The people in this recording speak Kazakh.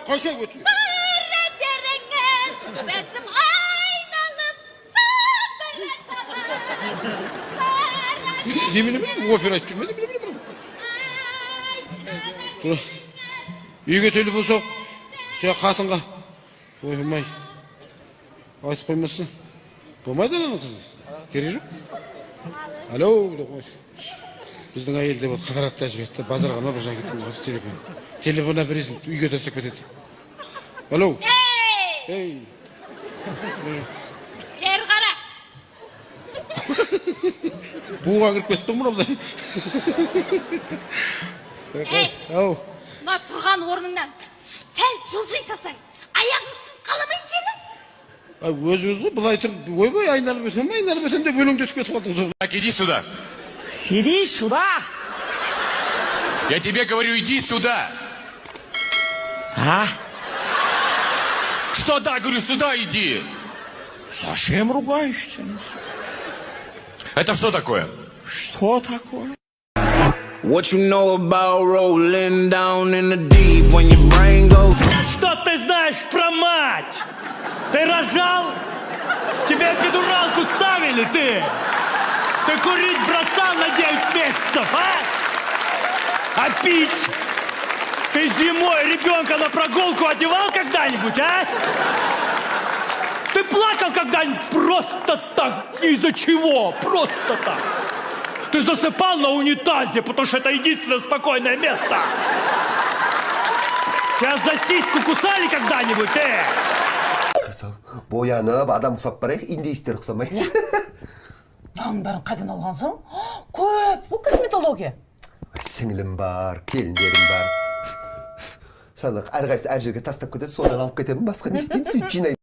қанша өтіп? Бірдеріңіз, бәсім айналып, Демені опера айтып жүрмеді, үйге телефон соқ, сен қатынға. Оймай, айтып қоймасын. Болмайды ананың қызы. Керек жоқ. Алло, біздің әйел деп қатаратта жібетті. Базарға ма бір жан кеттің осы телефон. Телефон әпересін, үйге тастап кетеді. Алло. Ей! Ер қара. Буға кіріп кетті мұнымдай. Ей! Ау. Ма тұрған орныңнан сәл жылжи салсаң, аяғың сынып қаламай сенің? Өзіңіз ғой, бұлай тұрып, ойбай, айналып өтем деп өлеңді өтіп кетіп қалдыңыз. Так, иди сюда. Иди сюда. Я тебе говорю, иди сюда. А? Что да, говорю, сюда иди. Зачем ругаешься? Это что такое? Что такое? What you know about rolling down in the deep when your brain goes? Что ты знаешь про мать? Ты рожал? Тебе эпидуралку ставили, ты? Ты курить бросал на 9 месяцев, а? А пить? Ты зимой ребенка на прогулку одевал когда-нибудь, а? Ты плакал когда-нибудь просто так? Из-за чего? Просто так. Ты засыпал на унитазе, потому что это единственное спокойное место. Тебя за сиську кусали когда-нибудь, боянып адам ұқсап барайық, индейстер ұқсамай. Наның бәрін қайдан алғансың? Көп, бұл косметология. Сіңілім бар, келіндерім бар. Саны әрқайсы әр жерге тастап кетеді, содан алып кетемін, басқа не істеймін, сөйтіп жинаймын.